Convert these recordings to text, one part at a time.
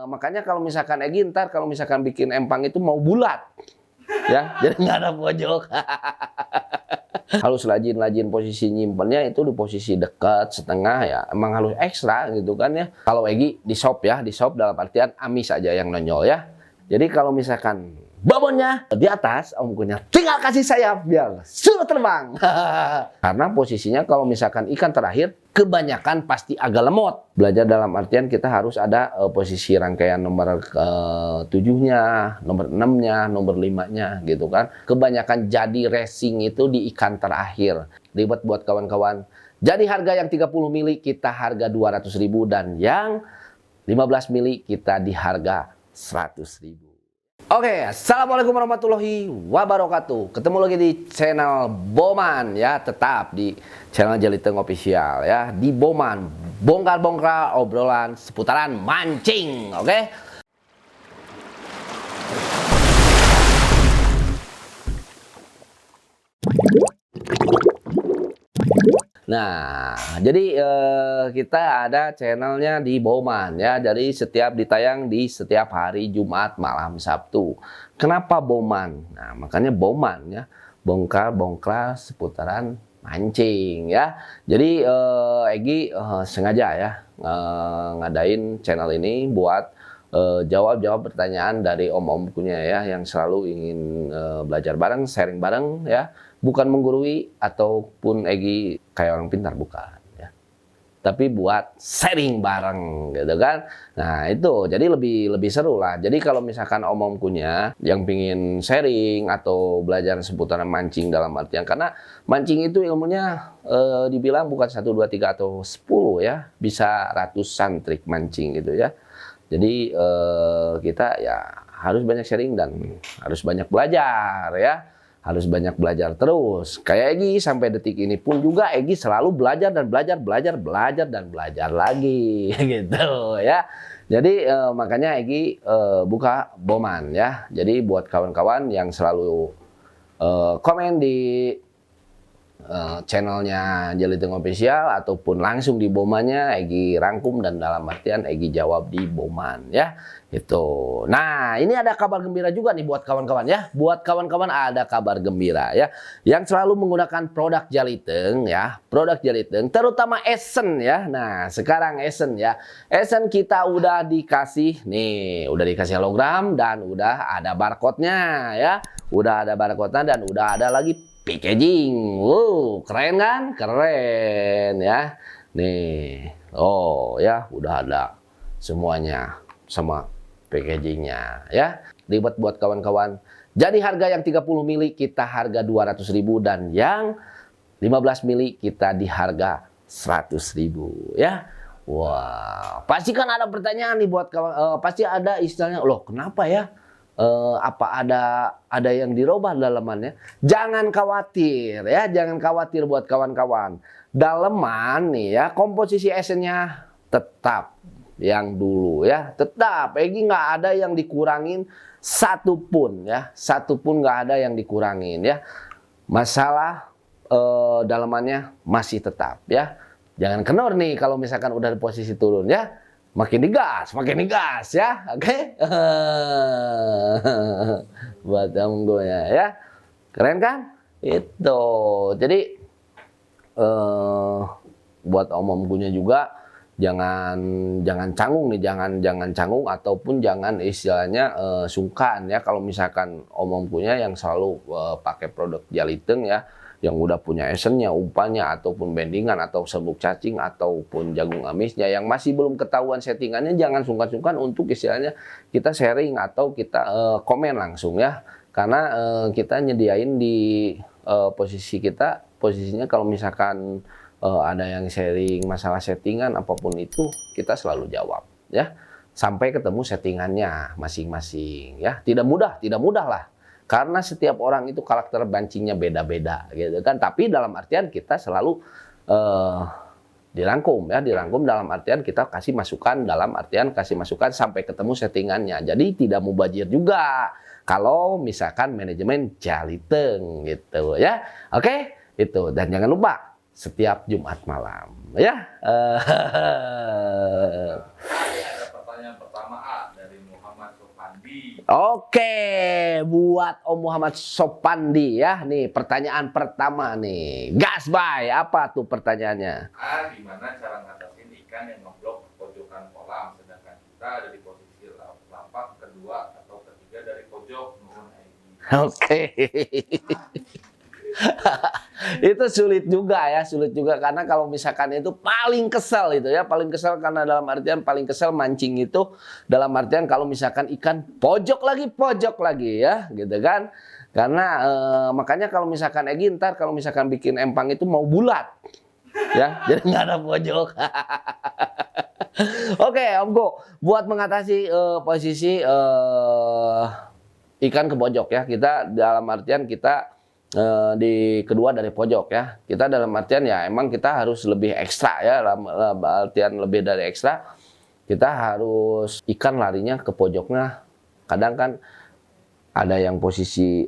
Makanya kalau misalkan Egi ntar kalau misalkan bikin empang itu mau bulat, ya, jadi nggak ada pojok. Harus rajin-rajin posisi nyimpennya itu di posisi dekat setengah ya, emang harus ekstra gitu kan ya. Kalau Egi di shop ya, di shop dalam artian amis aja yang nonjol ya. Jadi kalau misalkan babonnya di atas, Om Kunya tinggal kasih sayap biar suruh terbang. Karena posisinya kalau misalkan ikan terakhir kebanyakan pasti agak lemot. Belajar dalam artian kita harus ada posisi rangkaian nomor 7-nya, nomor 6-nya, nomor 5-nya gitu kan. Kebanyakan jadi racing itu di ikan terakhir. Ribet buat kawan-kawan. Jadi harga yang 30 mili kita harga 200.000 dan yang 15 mili kita di harga 100.000. Oke, assalamualaikum warahmatullahi wabarakatuh. Ketemu lagi di channel Boman ya, tetap di channel Jeliteng Official ya. Di Boman, bongkar-bongkar obrolan seputaran mancing, oke? Nah, jadi kita ada channelnya di Boman ya, dari setiap ditayang di setiap hari Jumat malam Sabtu. Kenapa Boman? Nah, makanya Boman ya, bongkar-bongkar seputaran mancing ya. Jadi Egi sengaja ya ngadain channel ini buat jawab-jawab pertanyaan dari om-omkunya ya, yang selalu ingin belajar bareng, sharing bareng ya. Bukan menggurui ataupun Egi kayak orang pintar, bukan ya. Tapi buat sharing bareng gitu kan. Nah itu jadi lebih seru lah. Jadi kalau misalkan om-omkunya yang pingin sharing atau belajar seputaran mancing dalam artian, karena mancing itu ilmunya dibilang bukan 1, 2, 3 atau 10 ya. Bisa ratusan trik mancing gitu ya. Jadi kita ya harus banyak sharing dan harus banyak belajar ya. Harus banyak belajar terus. Kayak Egi sampai detik ini pun juga Egi selalu belajar dan belajar dan belajar lagi gitu ya. Jadi makanya Egi buka Boman ya. Jadi buat kawan-kawan yang selalu komen di channelnya Jeliteng Official ataupun langsung di Bomannya, Egi rangkum dan dalam artian Egi jawab di Boman ya. Itu. Nah, ini ada kabar gembira juga nih buat kawan-kawan ya. Buat kawan-kawan ada kabar gembira ya. Yang selalu menggunakan produk Jeliteng ya. Produk Jeliteng terutama Esen ya. Nah, sekarang Esen ya. Esen kita udah dikasih nih, udah dikasih hologram dan udah ada barcode-nya ya. Udah ada barcode-nya dan udah ada lagi packaging. Wow, keren kan? Keren ya. Nih. Oh ya, udah ada semuanya sama packagingnya ya. Ribet buat kawan-kawan. Jadi harga yang 30 mili kita harga 200.000 dan yang 15 mili kita di harga 100.000 ya. Wah, pasti kan ada pertanyaan nih buat kawan, pasti ada istilahnya, loh kenapa ya? Apa ada yang dirubah dalamannya? Jangan khawatir ya, jangan khawatir buat kawan-kawan. Daleman nih ya, komposisi esennya tetap yang dulu ya, tetap Egi nggak ada yang dikurangin satupun ya, satupun nggak ada yang dikurangin ya. Masalah dalamannya masih tetap ya. Jangan kendor nih kalau misalkan udah di posisi turun ya. Makin digas ya, oke? Buat kamu ya, keren kan? Itu. Jadi buat om-omkunya juga jangan canggung nih, jangan canggung ataupun jangan istilahnya sungkan ya kalau misalkan om-omkunya yang selalu pakai produk Jeliteng ya, yang udah punya esennya, umpannya, ataupun bendingan, atau serbuk cacing, ataupun jagung amisnya, yang masih belum ketahuan settingannya, jangan sungkan-sungkan untuk istilahnya kita sharing atau kita komen langsung ya. Karena kita nyediain di posisinya kalau misalkan ada yang sharing masalah settingan, apapun itu, kita selalu jawab ya. Sampai ketemu settingannya masing-masing ya. Tidak mudah lah. Karena setiap orang itu karakter mancingnya beda-beda gitu kan. Tapi dalam artian kita selalu dirangkum dalam artian kita kasih masukan, dalam artian kasih masukan sampai ketemu settingannya. Jadi tidak mubazir juga kalau misalkan manajemen Jeliteng gitu ya. Oke, itu. Dan jangan lupa setiap Jumat malam ya. pertanyaan pertama A dari Muhammad Sopandi. Oke, buat Om Muhammad Sopandi ya. Nih pertanyaan pertama nih. Gas bay, apa tuh pertanyaannya? A. Gimana cara ngatasin ikan yang ngeblok pojokan kolam sedangkan kita ada di posisi lapak kedua atau ketiga dari pojok? Nuhun Egi. Oke. Itu sulit juga ya, sulit juga karena kalau misalkan itu paling kesel itu ya, paling kesel karena dalam artian paling kesel mancing itu dalam artian kalau misalkan ikan pojok lagi ya, gitu kan. Karena makanya kalau misalkan Egi ntar kalau misalkan bikin empang itu mau bulat ya, jadi nggak ada pojok. Oke, Om Go, buat mengatasi posisi ikan ke pojok ya, kita dalam artian kita di kedua dari pojok ya. Kita dalam artian ya emang kita harus lebih ekstra ya, dalam artian lebih dari ekstra. Kita harus ikan larinya ke pojoknya. Kadang kan ada yang posisi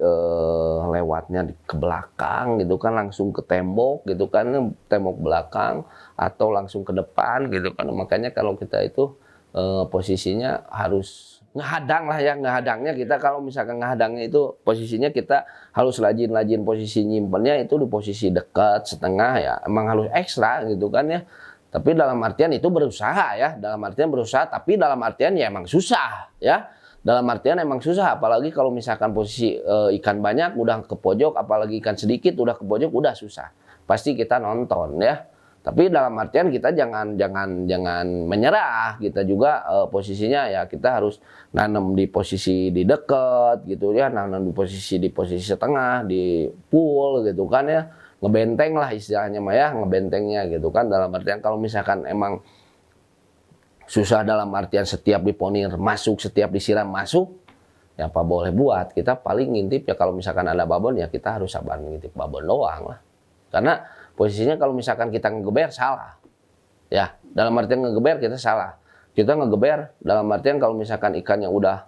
lewatnya ke belakang gitu kan, langsung ke tembok gitu kan, tembok belakang atau langsung ke depan gitu kan. Makanya kalau kita itu posisinya harus ngehadang lah ya, ngehadangnya kita kalau misalkan ngehadangnya itu posisinya kita harus rajin-rajin posisi nyimpennya itu di posisi dekat setengah ya, emang harus ekstra gitu kan ya. Tapi dalam artian itu berusaha ya, dalam artian berusaha tapi dalam artian ya emang susah ya. Dalam artian emang susah, apalagi kalau misalkan posisi ikan banyak udah ke pojok, apalagi ikan sedikit udah ke pojok udah susah. Pasti kita nonton ya. Tapi dalam artian kita jangan menyerah. Kita juga posisinya ya kita harus nanam di posisi di dekat gitu ya, nanam di posisi setengah, di pool gitu kan ya. Ngebenteng lah istilahnya mah ya, ngebentengnya gitu kan. Dalam artian kalau misalkan emang susah dalam artian setiap diponir masuk, setiap disiram masuk, ya apa boleh buat. Kita paling ngintip ya kalau misalkan ada babon ya kita harus sabar ngintip babon doang lah. Karena posisinya kalau misalkan kita ngegeber salah. Ya, dalam artian ngegeber kita salah. Kita ngegeber dalam artian kalau misalkan ikannya udah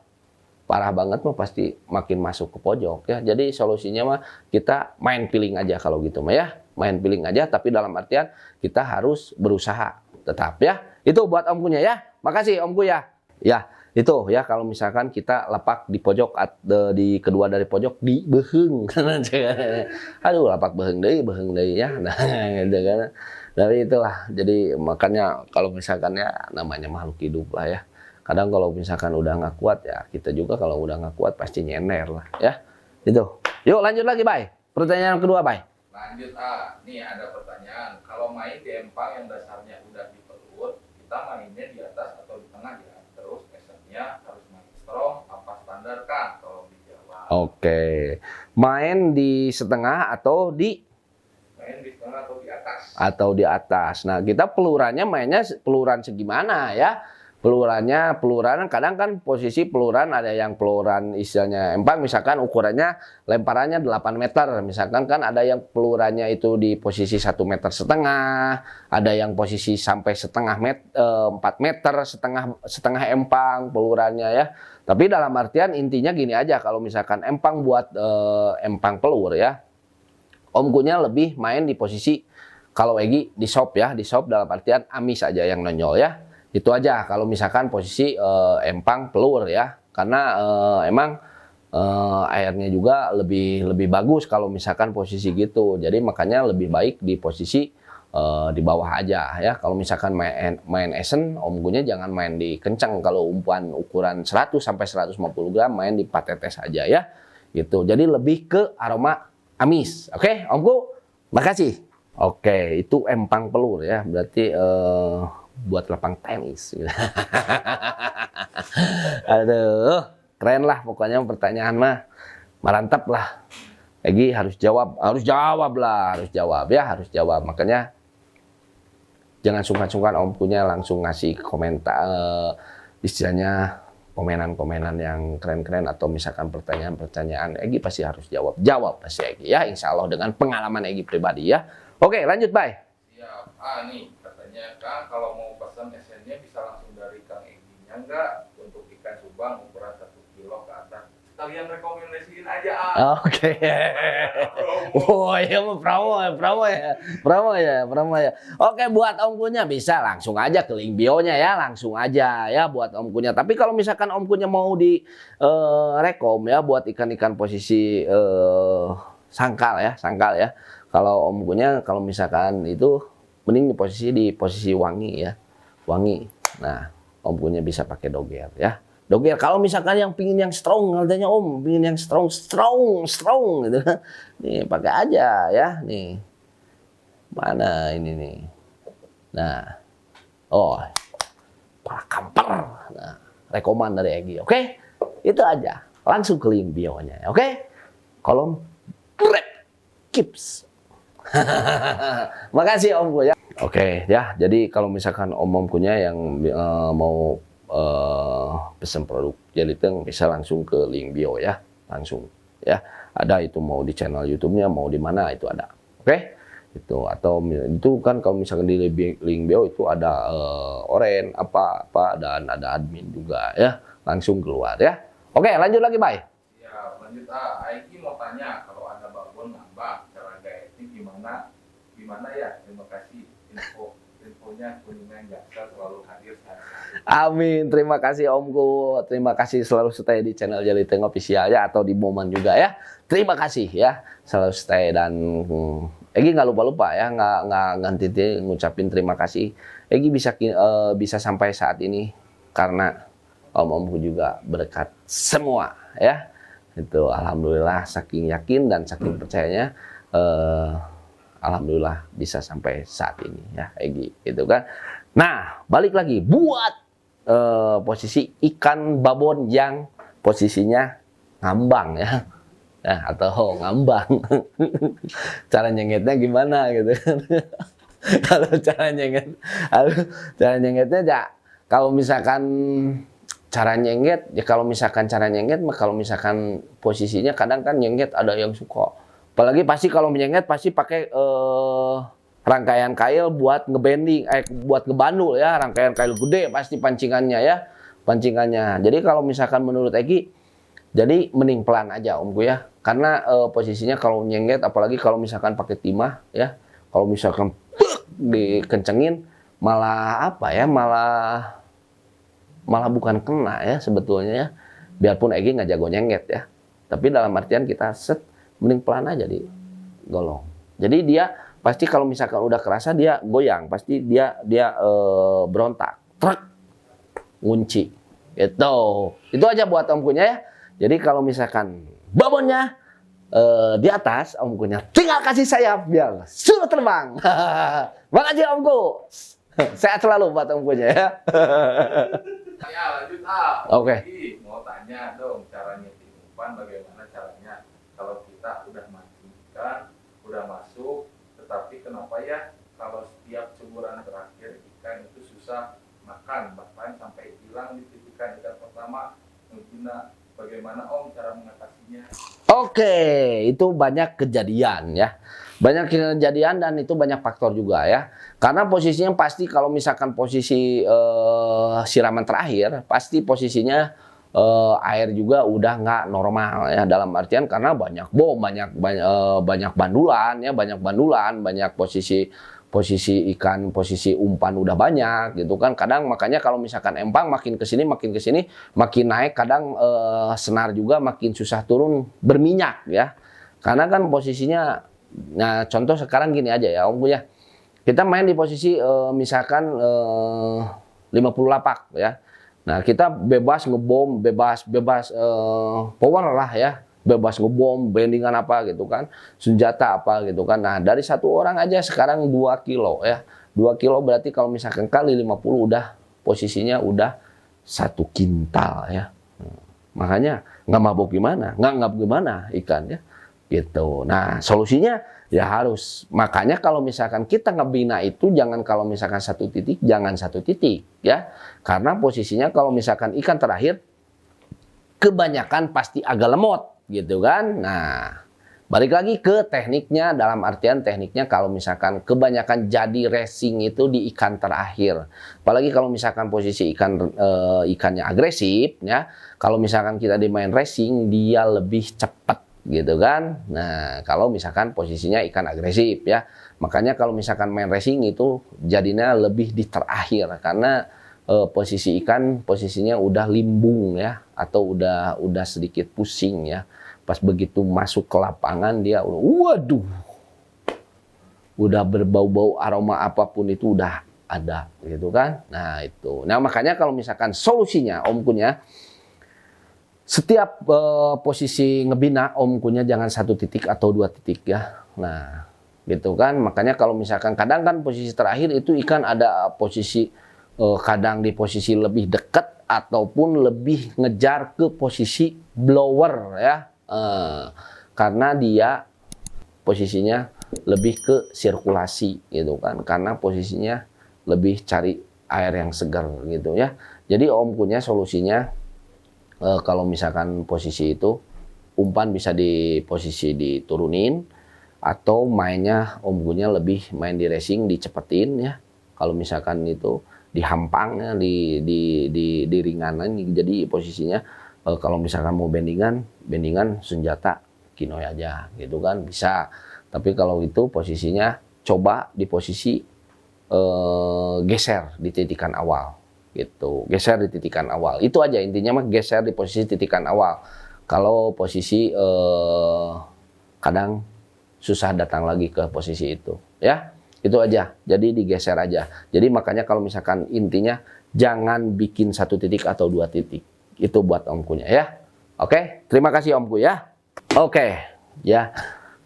parah banget mah pasti makin masuk ke pojok ya. Jadi solusinya mah kita main piling aja kalau gitu mah ya. Main piling aja tapi dalam artian kita harus berusaha tetap ya. Itu buat Om Kunya ya. Makasih Om Kuya. Ya, itu ya kalau misalkan kita lepak di pojok di kedua dari pojok di beheng. Aduh, lepak beheng deui ya. Nah, gitu kan. Dari itulah. Jadi makanya kalau misalkan ya namanya makhluk hidup lah ya. Kadang kalau misalkan udah nggak kuat ya kita juga kalau udah nggak kuat pasti nyender lah ya. Itu. Yuk lanjut lagi, Bay. Pertanyaan kedua, Bay. Lanjut A. Nih ada pertanyaan. Kalau main di empang yang dasarnya udah di perut, kita mainnya di atas atau di tengah ya? Terus actionnya harus main strong apa standar kan? Tolong dijawab. Oke. Main di setengah atau di Main di tengah atau di atas? Atau di atas. Nah, kita pelurannya mainnya peluran segimana ya? Peluran kadang kan posisi peluran ada yang peluran istilahnya empang misalkan ukurannya lemparannya 8 meter misalkan kan ada yang pelurannya itu di posisi 1,5 meter, ada yang posisi sampai 4 meter setengah empang pelurannya ya. Tapi dalam artian intinya gini aja, kalau misalkan empang buat empang pelur ya, Om Kunya lebih main di posisi kalau Egi di shop ya, di shop dalam artian amis aja yang nonyol ya. Itu aja kalau misalkan posisi empang pelur ya, karena emang airnya juga lebih bagus kalau misalkan posisi gitu. Jadi makanya lebih baik di posisi di bawah aja ya. Kalau misalkan main esen, Om Gunya jangan main di kencang. Kalau umpan ukuran 100 sampai 150 gram main di 4 tetes aja ya. Gitu. Jadi lebih ke aroma amis. Oke, Om Gu, makasih. Oke, itu empang pelur ya. Berarti buat lapang tenis. Aduh, keren lah pokoknya pertanyaan mah. Mantap lah. Egi harus jawab lah, harus jawab. Makanya jangan sungkan-sungkan Om punya langsung ngasih komentar istilahnya komenan-komenan yang keren-keren atau misalkan pertanyaan-pertanyaan Egi pasti harus jawab pasti Egi ya, insya Allah dengan pengalaman Egi pribadi ya. Oke, lanjut Bay. Siap. Nih katanya Kang kalau mau pesan esennya bisa langsung dari Kang Egi-nya enggak untuk ikan subang ukuran 1 kilo ke atas. Kalian rekomendasiin aja Oke. Oh iya, promo ya. Oke, buat omkunya bisa langsung aja ke link bio-nya ya, langsung aja ya buat omkunya. Tapi kalau misalkan omkunya mau di rekom ya buat ikan-ikan posisi sangkal ya. Kalau omkunya kalau misalkan itu mending di posisi wangi ya, wangi. Nah, omkunya bisa pakai doger ya. Doger kalau misalkan yang pingin yang strong, katanya Om, pingin yang strong gitu. Nih pakai aja ya, nih. Mana ini nih. Nah. Oh. Para kamper. Nah, rekoman dari Egi. Oke? Itu aja. Langsung ke link bio-nya, oke? Kolom Grab Kips. Makasih Omku ya. Oke ya, jadi kalau misalkan om-omkunya yang mau pesen produk Jeliteng bisa langsung ke link bio ya, langsung ya. Ada itu mau di channel YouTube-nya, mau di mana itu ada. Oke? Itu atau itu kan kalau misalkan di link bio itu ada oren apa dan ada admin juga ya, langsung keluar ya. Oke, lanjut lagi, Bay. Ya, lanjut Aiki mau tanya kalau ada babon nambah cara gaetnya gimana ya? Terima kasih infonya Kuningan Jaksa selalu hadir saat. Amin, terima kasih Omku, terima kasih selalu stay di channel Jeliteng Official ya, atau di Momen juga ya. Terima kasih ya, selalu stay dan Egi nggak lupa ya, nggak ganti ngucapin terima kasih. Egi bisa sampai saat ini karena om-omku juga berkat semua ya. Itu alhamdulillah saking yakin dan saking percayanya. Alhamdulillah bisa sampai saat ini ya Egi gitu kan. Nah balik lagi buat posisi ikan babon yang posisinya ngambang ya, nah, atau ngambang. Cara nyengetnya gimana gitu kan. Kalau cara nyengetnya ya kalau misalkan cara nyenget ya kalau misalkan posisinya kadang kan nyenget ada yang suka. Apalagi pasti kalau menyenget pasti pakai rangkaian kail buat ngebending, buat ngebandul ya, rangkaian kail gede pasti pancingannya ya, pancingannya. Jadi kalau misalkan menurut Egi, jadi mending pelan aja Omku ya, karena posisinya kalau nyenget, apalagi kalau misalkan pakai timah ya, kalau misalkan dikencengin malah apa ya, malah bukan kena ya sebetulnya ya. Biarpun Egi nggak jago nyenget ya, tapi dalam artian kita set mending pelan aja di golong. Jadi dia pasti kalau misalkan udah kerasa dia goyang, pasti dia berontak, truk, ngunci. Itu aja buat omkunya ya. Jadi kalau misalkan babonnya di atas, omkunya tinggal kasih sayap biar suruh terbang. Makasih omku. Sehat selalu buat omkunya ya. Ya lanjut Oke. Mau tanya dong cara nyeting umpan bagaimana caranya kalau kita udah mancing ikan, udah masuk, tetapi kenapa ya kalau setiap ceburan terakhir ikan itu susah makan, bahkan sampai hilang di titikan ikan pertama, mengguna bagaimana Om cara mengatasinya? Oke, itu banyak kejadian ya. Banyak kejadian dan itu banyak faktor juga ya. Karena posisinya pasti kalau misalkan posisi siraman terakhir, pasti posisinya air juga udah nggak normal ya, dalam artian karena banyak bom, banyak bandulan ya, banyak posisi ikan, posisi umpan udah banyak gitu kan. Kadang makanya kalau misalkan empang makin kesini makin naik, kadang senar juga makin susah turun berminyak ya. Karena kan posisinya, nah contoh sekarang gini aja ya Om ya, kita main di posisi misalkan 50 lapak ya. Nah kita bebas ngebom, bebas power lah ya, bebas ngebom, bendingan apa gitu kan, senjata apa gitu kan. Nah dari satu orang aja sekarang 2 kilo ya, 2 kilo berarti kalau misalkan kali 50 udah posisinya udah 1 kintal ya. Makanya nggak mabuk gimana, nggak gimana ikan ya gitu. Nah solusinya ya harus, makanya kalau misalkan kita ngebina itu jangan kalau misalkan satu titik, jangan satu titik ya, karena posisinya kalau misalkan ikan terakhir kebanyakan pasti agak lemot gitu kan. Nah balik lagi ke tekniknya, dalam artian tekniknya kalau misalkan kebanyakan jadi racing itu di ikan terakhir, apalagi kalau misalkan posisi ikannya agresif ya, kalau misalkan kita dimain racing dia lebih cepat gitu kan. Nah, kalau misalkan posisinya ikan agresif ya. Makanya kalau misalkan main racing itu jadinya lebih di terakhir karena posisi ikan posisinya udah limbung ya atau udah sedikit pusing ya. Pas begitu masuk ke lapangan dia waduh. Udah berbau-bau aroma apapun itu udah ada gitu kan. Nah, itu. Nah, makanya kalau misalkan solusinya Om Kun ya, setiap posisi ngebina Om Kunnya jangan 1 titik atau 2 titik ya. Nah, gitu kan. Makanya kalau misalkan kadang kan posisi terakhir itu ikan ada posisi kadang di posisi lebih dekat ataupun lebih ngejar ke posisi blower ya. Karena dia posisinya lebih ke sirkulasi gitu kan. Karena posisinya lebih cari air yang segar gitu ya. Jadi Om Kunnya solusinya kalau misalkan posisi itu umpan bisa di posisi diturunin atau mainnya Om Kunnya lebih main di racing dicepetin ya. Kalau misalkan itu dihampang ya di ringanan jadi posisinya kalau misalkan mau bendingan senjata kinoy aja gitu kan bisa. Tapi kalau itu posisinya coba di posisi geser di titikan awal gitu, geser di titikan awal itu aja intinya mah, geser di posisi titikan awal. Kalau posisi kadang susah datang lagi ke posisi itu ya, itu aja, jadi digeser aja. Jadi makanya kalau misalkan intinya jangan bikin 1 titik atau 2 titik, itu buat Om Kunnya ya. Oke, terima kasih Om Kun ya. Oke ya.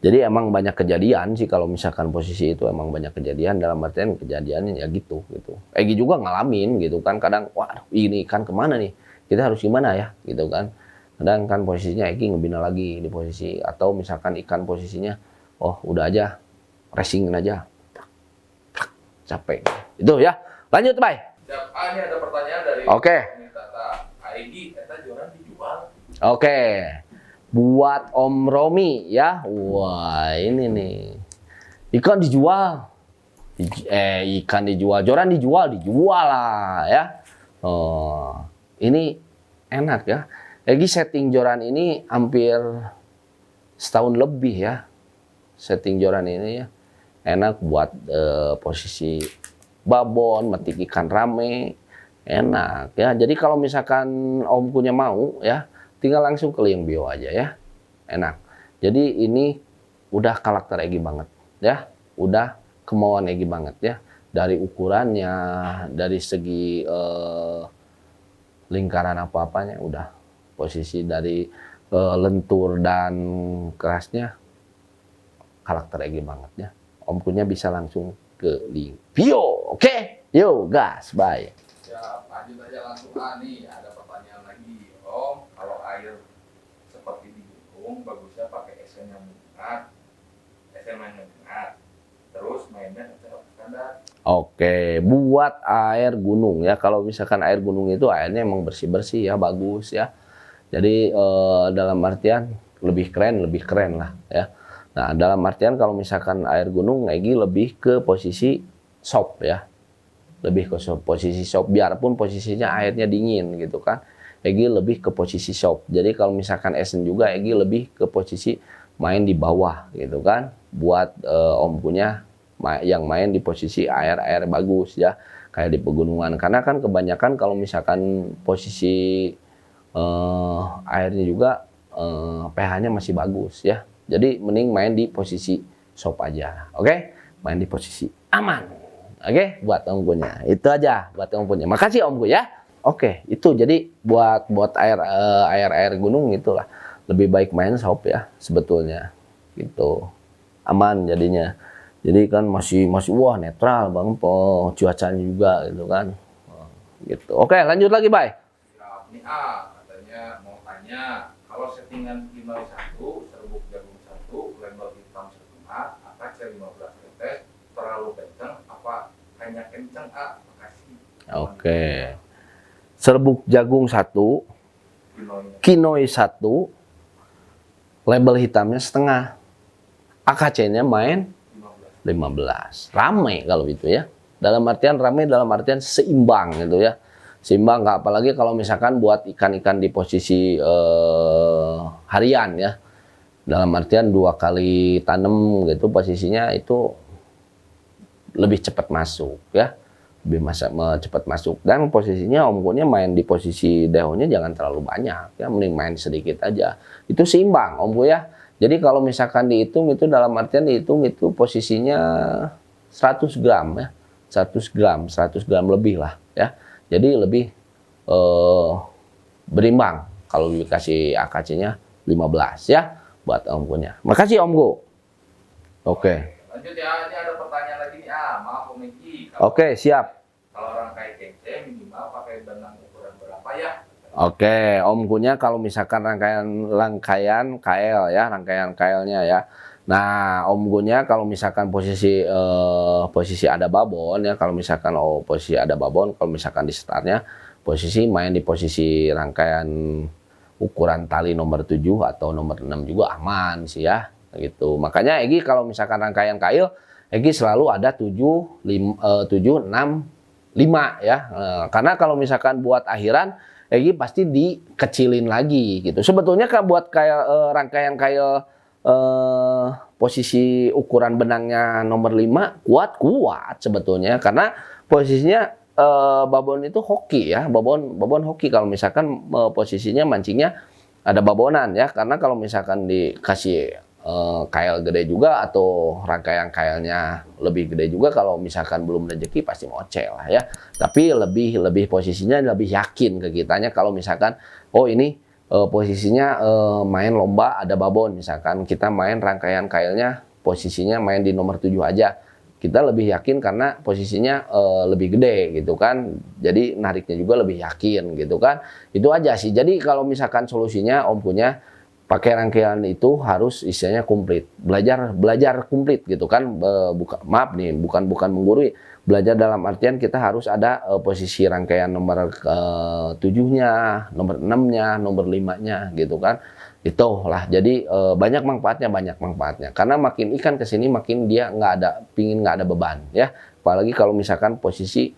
Jadi emang banyak kejadian sih kalau misalkan posisi itu emang banyak kejadian, dalam artian kejadiannya ya gitu. Egi juga ngalamin gitu kan, kadang wah ini ikan kemana nih, kita harus gimana ya gitu kan. Kadang kan posisinya Egi ngebina lagi di posisi, atau misalkan ikan posisinya oh udah aja racingin aja, capek itu ya. Lanjut Bay. Ini ada pertanyaan dari Oke. Tata Aigi, eta joran dijual. Oke. Buat Om Romi ya, wah ini nih ikan dijual, ikan dijual, joran dijual lah ya. Oh, ini enak ya. Lagi setting joran ini hampir setahun lebih ya, setting joran ini ya, enak buat posisi babon, metik ikan rame, enak ya. Jadi kalau misalkan Om punya mau ya, tinggal langsung ke Liang Bio aja ya, enak. Jadi ini udah karakter Egi banget ya, udah kemauan Egi banget ya, dari ukurannya, dari segi lingkaran apa-apanya udah, posisi dari lentur dan kerasnya karakter Egi banget ya. Om punya bisa langsung ke Liang Bio, oke? Yo gas, bye. Ya, lanjut aja langsung nih, ada pertanyaan lagi Om. Kalau air seperti di gunung, bagusnya pakai esen yang hangat, terus mainnya standar. Oke, buat air gunung ya, kalau misalkan air gunung itu airnya emang bersih-bersih ya, bagus ya. Jadi dalam artian lebih keren lah ya. Nah, dalam artian kalau misalkan air gunung, Egi lebih ke posisi sop ya. Lebih ke posisi sop, biarpun posisinya airnya dingin gitu kan. Egi lebih ke posisi shop. Jadi kalau misalkan Esen juga, Egi lebih ke posisi main di bawah gitu kan. Buat Om punya yang main di posisi air bagus ya, kayak di pegunungan. Karena kan kebanyakan kalau misalkan posisi airnya juga pH-nya masih bagus ya. Jadi mending main di posisi shop aja, oke? Main di posisi aman, oke? Buat Om punya itu aja, buat Om punya. Makasih Om ya. Oke, itu jadi buat air gunung itulah lebih baik main shop ya sebetulnya, gitu, aman jadinya. Jadi kan masih wah netral bang, cuacanya juga gitu kan, gitu. Oke, lanjut lagi, Bay. Ya, ini katanya mau tanya, kalau settingan Kinoy 1, serbuk jagung 1, label hitam 1A, attack 15 tetes, terlalu kencang apa hanya kencang Makasih. Oke. Serbuk jagung 1, Kinoy 1, label hitamnya setengah, AKC-nya main 15. Rame kalau itu ya. Dalam artian rame, dalam artian seimbang gitu ya. Seimbang, nggak apalagi kalau misalkan buat ikan-ikan di posisi harian ya. Dalam artian 2 kali tanam gitu posisinya itu lebih cepat masuk ya. Cepat masuk, dan posisinya Om Kunya main di posisi daunnya jangan terlalu banyak ya, mending main sedikit aja. Itu seimbang Om Ku ya. Jadi kalau misalkan dihitung itu dalam artian dihitung itu posisinya 100 gram ya. 100 gram lebih lah ya. Jadi lebih berimbang kalau dikasih AKC-nya 15 ya buat Om Kunya. Makasih Om Ku. Oke. Lanjut ya, ini ada pertanyaan lagi nih. Maaf Om Eki. Oke, siap. Kalau rangkai kece minimal pakai benang ukuran berapa ya? Oke, Om Kunya kalau misalkan rangkaian KL ya, rangkaian KL-nya ya. Nah, Om Kunya kalau misalkan posisi ada babon ya, kalau misalkan posisi ada babon, kalau misalkan di startnya posisi main di posisi rangkaian ukuran tali nomor 7 atau nomor 6 juga aman sih ya. Gitu. Makanya Egi kalau misalkan rangkaian kail, Egi selalu ada 7, 6, 5 ya. Karena kalau misalkan buat akhiran, Egi pasti dikecilin lagi gitu. Sebetulnya kan buat kail rangkaian kail posisi ukuran benangnya nomor 5 kuat sebetulnya, karena posisinya babon itu hoki ya, babon hoki kalau misalkan posisinya mancingnya ada babonan ya, karena kalau misalkan dikasih kail gede juga atau rangkaian kailnya lebih gede juga, kalau misalkan belum rezeki pasti ngoceh lah ya. Tapi lebih posisinya lebih yakin ke kitanya kalau misalkan ini posisinya main lomba ada babon, misalkan kita main rangkaian kailnya posisinya main di nomor 7 aja. Kita lebih yakin karena posisinya lebih gede gitu kan. Jadi nariknya juga lebih yakin gitu kan. Itu aja sih. Jadi kalau misalkan solusinya Om punya pakai rangkaian itu harus istilahnya komplit, belajar komplit gitu kan. Maaf nih, bukan menggurui, belajar dalam artian kita harus ada posisi rangkaian nomor 7-nya, nomor 6-nya, nomor 5-nya gitu kan. Itulah, jadi banyak manfaatnya, karena makin ikan kesini makin dia nggak ada beban ya. Apalagi kalau misalkan posisi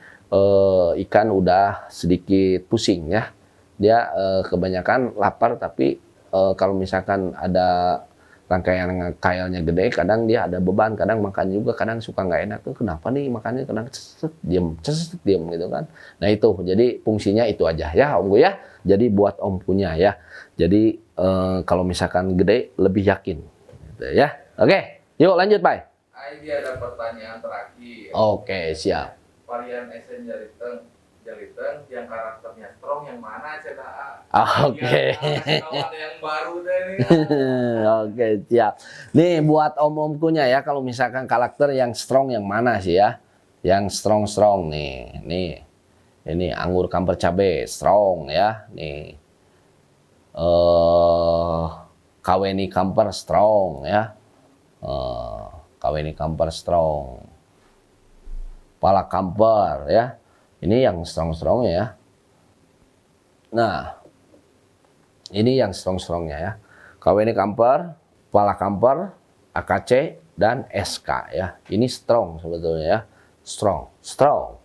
ikan udah sedikit pusing ya, dia kebanyakan lapar, tapi kalau misalkan ada rangkaian kailnya gede, kadang dia ada beban, kadang makan juga, kadang suka nggak enak tuh, kenapa nih makannya, kadang diem gitu kan. Nah itu, jadi fungsinya itu aja ya Om Gu ya. Jadi buat Om punya ya. Jadi kalau misalkan gede lebih yakin, gitu ya. Oke, yuk lanjut Pak. Ini ada pertanyaan terakhir. Oke, siap. Varian esen jaliteng yang karakternya strong yang mana Cina? Oke. Ada yang baru deh nih. Oke, siap. Nih buat om-omkunya ya, kalau misalkan karakter yang strong yang mana sih ya? Yang strong nih. Ini anggur kamper cabe strong ya. Nih. Kaweni kamper strong ya. Kaweni kamper strong. Pala kamper ya. Ini yang strong-strongnya ya. Nah, ini yang strong-strongnya ya. Kaweni kamper, pala kamper, AKC, dan SK ya. Ini strong sebetulnya ya. Strong.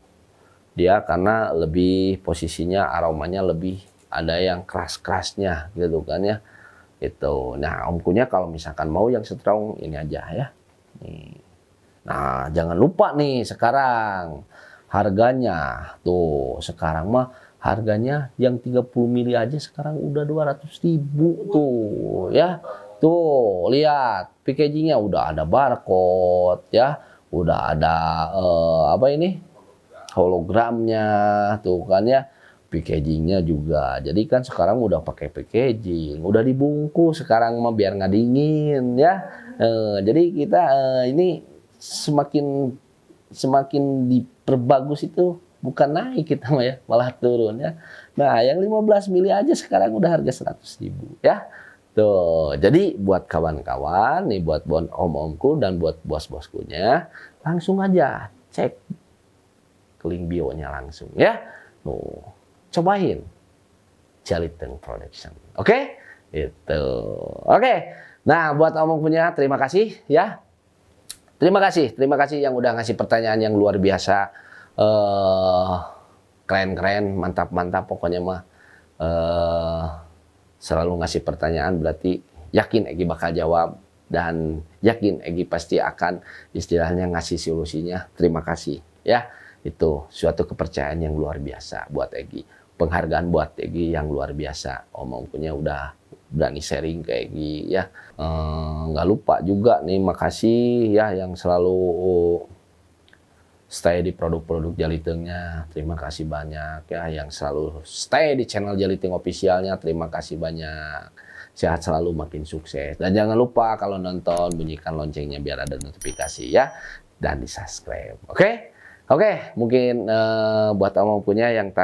Dia karena lebih posisinya aromanya lebih ada yang keras-kerasnya gitu kan ya. Itu. Nah, omkunya kalau misalkan mau yang strong ini aja ya. Nih. Nah, jangan lupa nih sekarang harganya. Tuh, sekarang mah harganya yang 30 mili aja sekarang udah 200.000 tuh ya. Tuh, lihat packagingnya udah ada barcode ya. Udah ada apa ini? Hologramnya tuh kan ya. Packagingnya juga. Jadi kan sekarang udah pakai packaging, udah dibungkus sekarang mah biar nggak dingin ya. Jadi kita ini semakin diperbagus itu bukan naik kita mah ya, malah turun ya. Nah, yang 15 mili aja sekarang udah harga 100.000 ya. Tuh, jadi buat kawan-kawan nih, buat om-omku dan buat bos-boskunya, langsung aja cek link bio-nya langsung ya. Tuh, cobain Jaliteng Production. Oke? Itu. Oke. Nah, buat om-omkunya terima kasih ya. Terima kasih yang udah ngasih pertanyaan yang luar biasa, keren, mantap pokoknya mah. Selalu ngasih pertanyaan berarti yakin Egi bakal jawab dan yakin Egi pasti akan istilahnya ngasih solusinya. Terima kasih ya. Itu suatu kepercayaan yang luar biasa buat Egi. Penghargaan buat Egi yang luar biasa. Om punya udah berani sharing ke Egi ya. Nggak lupa juga nih, makasih ya yang selalu stay di produk-produk Jalitengnya. Terima kasih banyak ya yang selalu stay di channel Jaliting officialnya. Terima kasih banyak. Sehat selalu, makin sukses. Dan jangan lupa kalau nonton bunyikan loncengnya biar ada notifikasi ya. Dan di subscribe. Oke? Oke, mungkin buat Om punya yang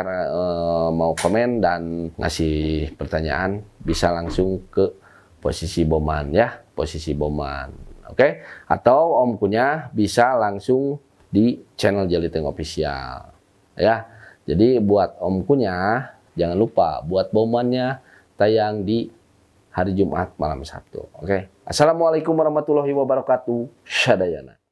mau komen dan ngasih pertanyaan bisa langsung ke posisi Boman ya, posisi Boman. Oke? Atau Om punya bisa langsung di channel Jaliting official ya. Jadi buat Om punya jangan lupa buat Bomannya tayang di hari Jumat malam Sabtu. Oke. Assalamualaikum warahmatullahi wabarakatuh. Sadayana.